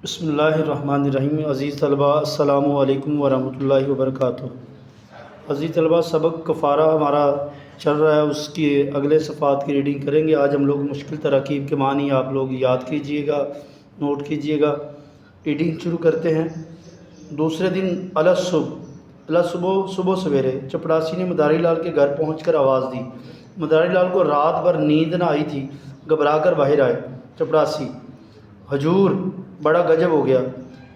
بسم اللہ الرحمن الرحیم۔ عزیز طلبہ السلام علیکم ورحمۃ اللہ وبرکاتہ۔ عزیز طلبہ، سبق کفارہ ہمارا چل رہا ہے، اس کی اگلے صفحات کی ریڈنگ کریں گے۔ آج ہم لوگ مشکل تراکیب کے معنی آپ لوگ یاد کیجئے گا، نوٹ کیجئے گا۔ ریڈنگ شروع کرتے ہیں۔ دوسرے دن صبح سویرے چپڑاسی نے مداری لال کے گھر پہنچ کر آواز دی۔ مداری لال کو رات بھر نیند نہ آئی تھی، گھبرا کر باہر آئے۔ چپڑاسی: حضور، بڑا گجب ہو گیا۔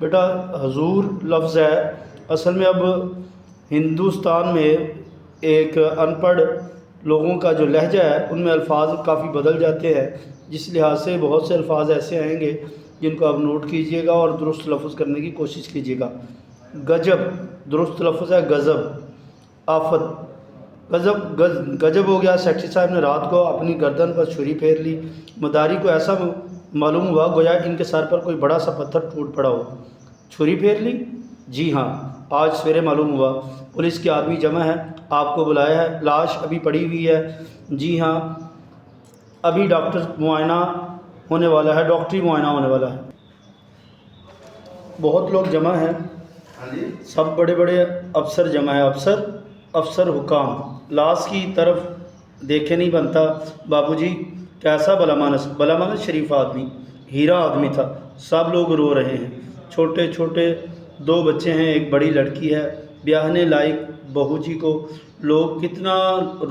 بیٹا، حضور لفظ ہے، اصل میں اب ہندوستان میں ایک ان پڑھ لوگوں کا جو لہجہ ہے ان میں الفاظ کافی بدل جاتے ہیں، جس لحاظ سے بہت سے الفاظ ایسے آئیں گے جن کو آپ نوٹ کیجئے گا اور درست لفظ کرنے کی کوشش کیجئے گا۔ گجب درست لفظ ہے گزب۔ آفت گجب ہو گیا۔ سیکرٹری صاحب نے رات کو اپنی گردن پر چھری پھیر لی۔ مداری کو ایسا معلوم ہوا گویا ان کے سر پر کوئی بڑا سا پتھر ٹوٹ پڑا ہو۔ چھری پھیر لی؟ جی ہاں، آج سویرے معلوم ہوا۔ پولیس کے آدمی جمع ہے، آپ کو بلایا ہے۔ لاش ابھی پڑی ہوئی ہے؟ جی ہاں، ابھی ڈاکٹری معائنہ ہونے والا ہے۔ بہت لوگ جمع ہیں، سب بڑے بڑے افسر جمع ہیں۔ افسر حکام لاش کی طرف دیکھے نہیں بنتا۔ بابو جی کیسا بلامانس شریف آدمی، ہیرا آدمی تھا۔ سب لوگ رو رہے ہیں۔ چھوٹے چھوٹے دو بچے ہیں، ایک بڑی لڑکی ہے۔ بیاہنے لائق بہو جی کو لوگ کتنا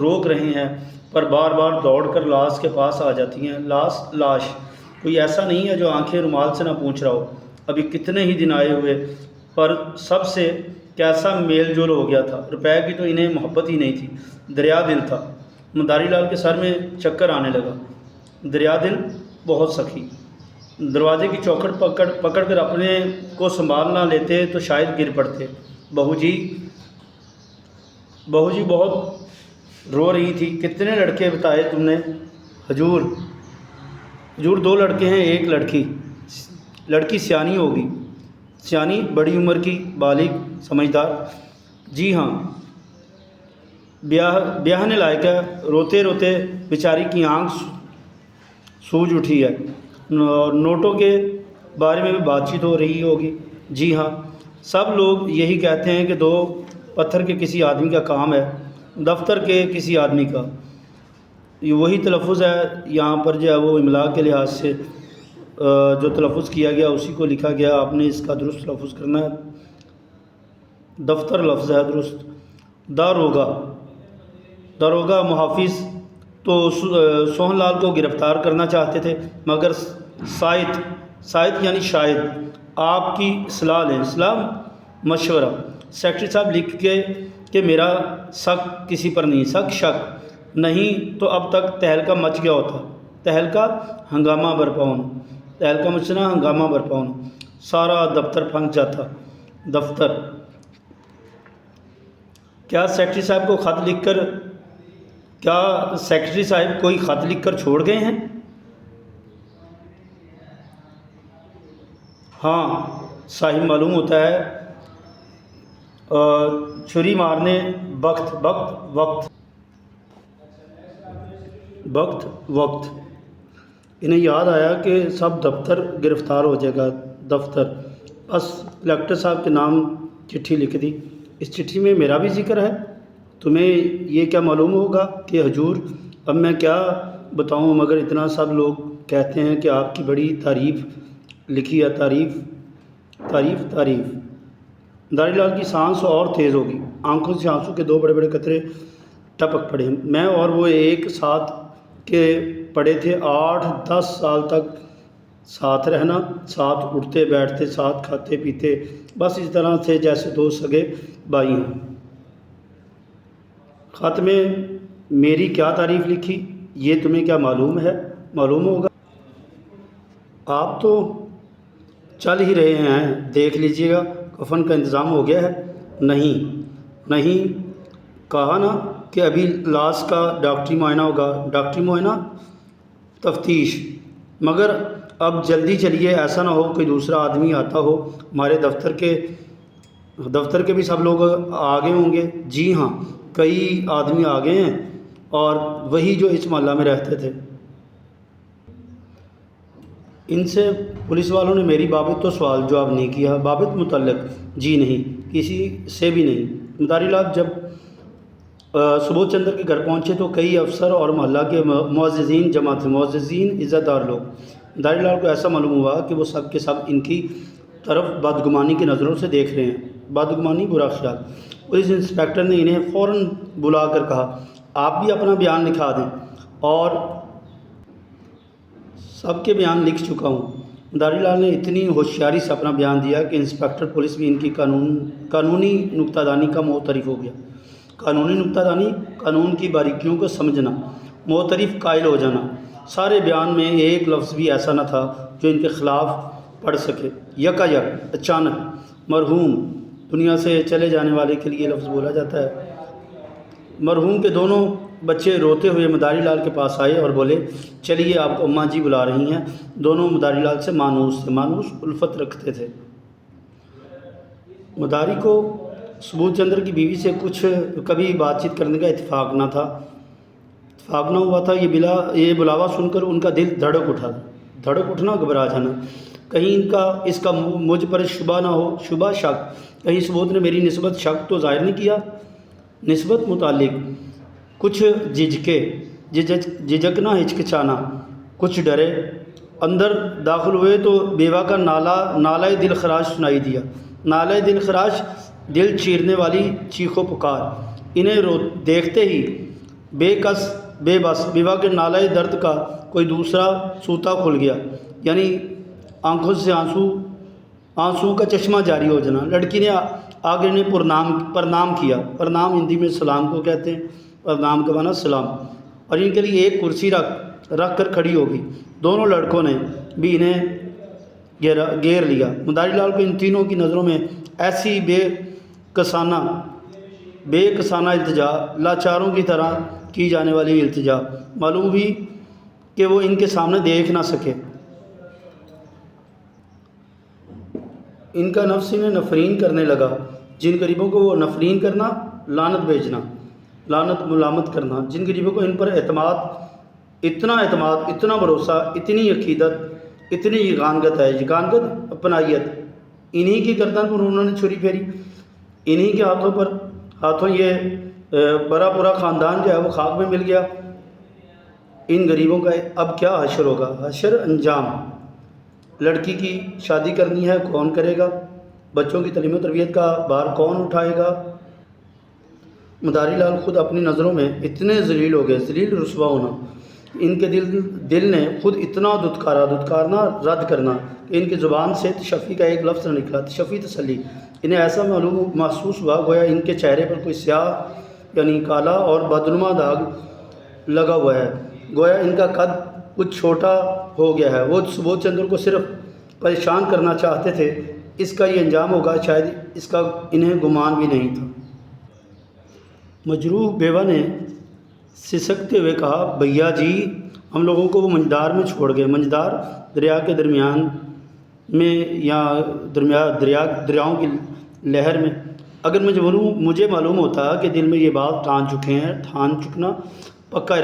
روک رہے ہیں، پر بار بار دوڑ کر لاش کے پاس آ جاتی ہیں۔ لاش کوئی ایسا نہیں ہے جو آنکھیں رومال سے نہ پوچھ رہا ہو۔ ابھی کتنے ہی دن آئے ہوئے، پر سب سے کیسا میل جول ہو گیا تھا۔ روپے کی تو انہیں محبت ہی نہیں تھی، دریا دل تھا۔ مداری لال کے سر میں چکر آنے لگا۔ دریا دل، بہت سخی۔ دروازے کی چوکھٹ پکڑ کر اپنے کو سنبھال نہ لیتے تو شاید گر پڑتے۔ بہو جی بہت رو رہی تھی۔ کتنے لڑکے بتائے تم نے؟ حضور 2 لڑکے ہیں، ایک لڑکی۔ لڑکی سیانی ہوگی؟ سیانی، بڑی عمر کی، بالغ، سمجھدار؟ جی ہاں، بیاہنے لائق ہے۔ روتے روتے بیچاری کی آنکھ سوج اٹھی ہے۔ نوٹوں کے بارے میں بھی بات چیت ہو رہی ہوگی؟ جی ہاں، سب لوگ یہی کہتے ہیں کہ 2 پتھر کے کسی آدمی کا کام ہے، دفتر کے کسی آدمی کا۔ یہ وہی تلفظ ہے یہاں پر جو ہے وہ املا کے لحاظ سے جو تلفظ کیا گیا اسی کو لکھا گیا۔ آپ نے اس کا درست لفظ کرنا ہے۔ دفتر لفظ ہے درست۔ داروغہ محافظ تو سوہن لال کو گرفتار کرنا چاہتے تھے، مگر سائد یعنی شاید آپ کی اصلاح لیں۔ اصلاح مشورہ۔ سیکرٹری صاحب لکھ کے کہ میرا شک کسی پر نہیں، شک نہیں تو اب تک تہلکہ مچ گیا ہوتا۔ تہلکہ ہنگامہ برپا ہونا، تہلکہ مچنا، ہنگامہ برپا ہونا، سارا دفتر پھنس جاتا۔ دفتر کیا سیکرٹری صاحب کوئی خط لکھ کر چھوڑ گئے ہیں؟ ہاں، صاحب معلوم ہوتا ہے چھری مارنے وقت انہیں یاد آیا کہ سب دفتر گرفتار ہو جائے گا۔ دفتر بس کلکٹر صاحب کے نام چٹھی لکھ دی۔ اس چٹھی میں میرا بھی ذکر ہے۔ تمہیں یہ کیا معلوم ہوگا کہ حضور، اب میں کیا بتاؤں، مگر اتنا سب لوگ کہتے ہیں کہ آپ کی بڑی تعریف لکھی ہے۔ تعریف۔ مداری لال کی سانس اور تیز ہوگی، آنکھوں سے آنسو کے 2 بڑے بڑے قطرے ٹپک پڑے۔ میں اور وہ ایک ساتھ کے پڑے تھے، 8-10 سال تک ساتھ رہنا، ساتھ اٹھتے بیٹھتے، ساتھ کھاتے پیتے، بس اس طرح سے جیسے 2 سگے بھائی ہوں۔ خط میں میری کیا تعریف لکھی، یہ تمہیں کیا معلوم ہوگا؟ آپ تو چل ہی رہے ہیں، دیکھ لیجئے گا۔ کفن کا انتظام ہو گیا ہے؟ نہیں، کہا نا کہ ابھی لاش کا ڈاکٹری معائنہ ہوگا۔ ڈاکٹری معائنہ؟ تفتیش۔ مگر اب جلدی چلیے، ایسا نہ ہو کوئی دوسرا آدمی آتا ہو۔ ہمارے دفتر کے بھی سب لوگ آگے ہوں گے؟ جی ہاں، کئی آدمی آگے ہیں، اور وہی جو اس محلہ میں رہتے تھے۔ ان سے پولیس والوں نے میری بابت تو سوال جواب نہیں کیا، بابت متعلق جی نہیں، کسی سے بھی نہیں۔ مداری لال جب سبودھ چندر کے گھر پہنچے تو کئی افسر اور محلہ کے معززین جمع تھے، معززین عزت دار لوگ۔ مداری لال کو ایسا معلوم ہوا کہ وہ سب کے سب ان کی طرف بدگمانی کی نظروں سے دیکھ رہے ہیں، بدگمانی برا خیال۔ پولیس انسپکٹر نے انہیں فوراً بلا کر کہا آپ بھی اپنا بیان لکھا دیں، اور سب کے بیان لکھ چکا ہوں۔ مداری لال نے اتنی ہوشیاری سے اپنا بیان دیا کہ انسپکٹر پولیس بھی ان کی قانونی نکتہ دانی کا معترف ہو گیا۔ قانونی نکتہ دانی، قانون کی باریکیوں کو سمجھنا، معترف قائل ہو جانا۔ سارے بیان میں ایک لفظ بھی ایسا نہ تھا جو ان کے خلاف پڑھ سکے۔ یکا یک اچانک مرحوم، دنیا سے چلے جانے والے کے لیے یہ لفظ بولا جاتا ہے، مرحوم کے دونوں بچے روتے ہوئے مداری لال کے پاس آئے اور بولے چلیے آپ کو اماں جی بلا رہی ہیں۔ دونوں مداری لال سے مانوس تھے، مانوس الفت رکھتے تھے۔ مداری کو سبودھ چندر کی بیوی سے کچھ کبھی بات چیت کرنے کا اتفاق نہ ہوا تھا۔ یہ بلاوا سن کر ان کا دل دھڑک اٹھا، دھڑک اٹھنا، گھبرا جانا، کہیں اس کا مجھ پر شبہ نہ ہو، شبہ، شک، کہیں سبودھ نے میری نسبت شک تو ظاہر نہیں کیا۔ نسبت متعلق کچھ جھجکنا، ہچکچانا، کچھ ڈرے۔ اندر داخل ہوئے تو بیوہ کا نالہ دل خراش سنائی دیا، نالہ دل خراش، دل چیرنے والی چیخو پکار۔ انہیں دیکھتے ہی بے بس بیوہ کے نالہ درد کا کوئی دوسرا سوتا کھل گیا، یعنی آنکھوں سے آنسوؤں کا چشمہ جاری ہو جانا۔ لڑکی نے آگے نے پرنام کیا، پرنام ہندی میں سلام کو کہتے ہیں، پرنام کا معنی سلام، اور ان کے لیے ایک کرسی رکھ کر کھڑی ہو گئی۔ دونوں لڑکوں نے بھی انہیں گھیر لیا۔ مداری لال کو ان تینوں کی نظروں میں ایسی بے کسانہ التجا، لاچاروں کی طرح کی جانے والی التجا معلوم ہوئی کہ وہ ان کے سامنے دیکھ نہ سکے۔ ان کا نفس انہیں نفرین کرنے لگا۔ جن غریبوں کو وہ نفرین کرنا، لعنت بھیجنا، لعنت ملامت کرنا، جن غریبوں کو ان پر اتنا اعتماد، اتنا بھروسہ، اتنی عقیدت، اتنی یگانگت ہے، یگانگت اپنائیت، انہی کی گردن پر انہوں نے چھری پھیری، انہی کے ہاتھوں یہ بڑا پورا خاندان جو ہے وہ خاک میں مل گیا۔ ان غریبوں کا اب کیا حشر ہوگا؟ حشر انجام۔ لڑکی کی شادی کرنی ہے، کون کرے گا؟ بچوں کی تعلیم و تربیت کا بار کون اٹھائے گا؟ مداری لال خود اپنی نظروں میں اتنے ذلیل ہو گئے، ذلیل رسوا ہونا، ان کے دل نے خود اتنا دھتکارنا، رد کرنا کہ ان کی زبان سے تشفی کا ایک لفظ نہ نکلا، تشفی، تسلی۔ انہیں ایسا محسوس ہوا گویا ان کے چہرے پر کوئی سیاہ یعنی کالا اور بدنما داغ لگا ہوا ہے، گویا ان کا قد کچھ چھوٹا ہو گیا ہے۔ وہ سبودھ چندر کو صرف پریشان کرنا چاہتے تھے، اس کا یہ انجام ہوگا شاید اس کا انہیں گمان بھی نہیں تھا۔ مجروح بیوہ نے سسکتے ہوئے کہا بھیا جی، ہم لوگوں کو وہ منجدار میں چھوڑ گئے، منجدار دریا کے درمیان میں یا دریاؤں کی لہر میں۔ اگر مجھے معلوم ہوتا کہ دل میں یہ بات ٹھان چکنا، پکا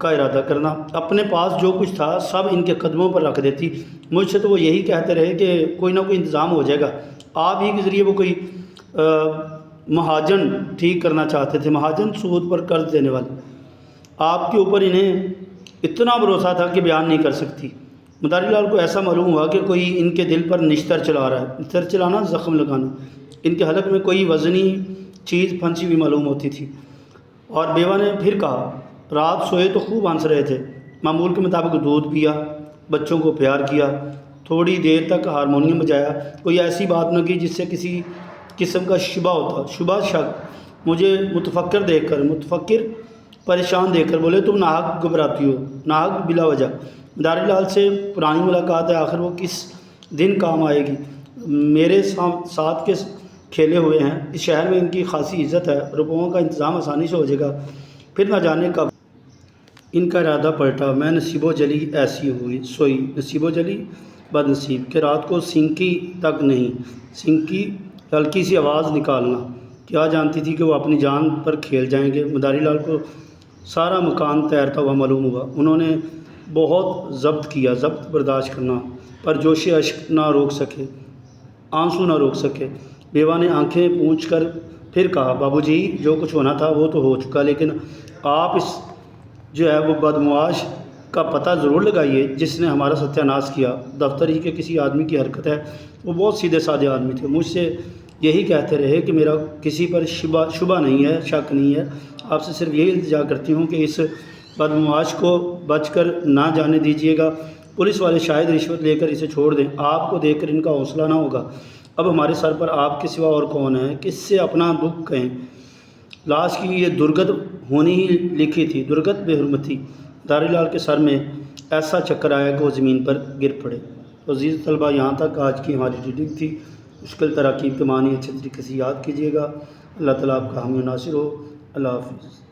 ارادہ کرنا، اپنے پاس جو کچھ تھا سب ان کے قدموں پر رکھ دیتی۔ مجھ سے تو وہ یہی کہتے رہے کہ کوئی نہ کوئی انتظام ہو جائے گا، آپ ہی کے ذریعے وہ کوئی مہاجن ٹھیک کرنا چاہتے تھے، مہاجن سود پر قرض دینے والے۔ آپ کے اوپر انہیں اتنا بھروسہ تھا کہ بیان نہیں کر سکتی۔ مداری لال کو ایسا معلوم ہوا کہ کوئی ان کے دل پر نشتر چلا رہا ہے، نشتر چلانا، زخم لگانا۔ ان کے حلق میں کوئی وزنی چیز پھنسی ہوئی معلوم ہوتی تھی۔ اور بیوہ نے پھر کہا رات سوئے تو خوب ہنس رہے تھے، معمول کے مطابق دودھ پیا، بچوں کو پیار کیا، تھوڑی دیر تک ہارمونیم بجایا، کوئی ایسی بات نہ کی جس سے کسی قسم کا شبہ ہوتا، شبہ، شک۔ مجھے متفکر پریشان دیکھ کر بولے تم ناحق گھبراتی ہو، ناحق بلا وجہ۔ مداری لال سے پرانی ملاقات ہے، آخر وہ کس دن کام آئے گی؟ میرے ساتھ کے کھیلے ہوئے ہیں، اس شہر میں ان کی خاصی عزت ہے، روپوں کا انتظام آسانی سے ہو جائے گا، پھر نہ جانے کب۔ ان کا ارادہ پلٹا، میں نصیب و جلی ایسی سوئی، نصیب و جلی بد نصیب کہ رات کو سینکی تک نہیں، سینکی ہلکی سی آواز نکالنا، کیا جانتی تھی کہ وہ اپنی جان پر کھیل جائیں گے۔ مداری لال کو سارا مکان تیرتا ہوا معلوم ہوا۔ انہوں نے بہت ضبط کیا، ضبط برداشت کرنا، پر جوش اشک نہ روک سکے، آنسو نہ روک سکے۔ بیوہ نے آنکھیں پونچھ کر پھر کہا، بابو جی جو کچھ ہونا تھا وہ تو ہو چکا، لیکن آپ اس جو ہے وہ بدمعاش کا پتہ ضرور لگائیے جس نے ہمارا ستیہ ناش کیا۔ دفتر ہی کے کسی آدمی کی حرکت ہے، وہ بہت سیدھے سادے آدمی تھے، مجھ سے یہی کہتے رہے کہ میرا کسی پر شبہ نہیں ہے، شک نہیں ہے، آپ سے صرف یہی التجا کرتی ہوں کہ اس بدمعاش کو بچ کر نہ جانے دیجیے گا، پولیس والے شاید رشوت لے کر اسے چھوڑ دیں، آپ کو دیکھ کر ان کا حوصلہ نہ ہوگا، اب ہمارے سر پر آپ کے سوا اور کون ہے، کس سے اپنا دکھ کہیں، لاش کی یہ درگت ہونی ہی لکھی تھی، درگت بے حرمتی۔ مداری لال کے سر میں ایسا چکر آیا کہ وہ زمین پر گر پڑے۔ تو عزیز طلبہ، یہاں تک آج کی ہماری ریڈنگ تھی۔ مشکل تراکیب کے معنی اچھے طریقے سے یاد کیجیے گا۔ اللہ تعالیٰ آپ کا حامی و ناصر ہو۔ اللہ حافظ۔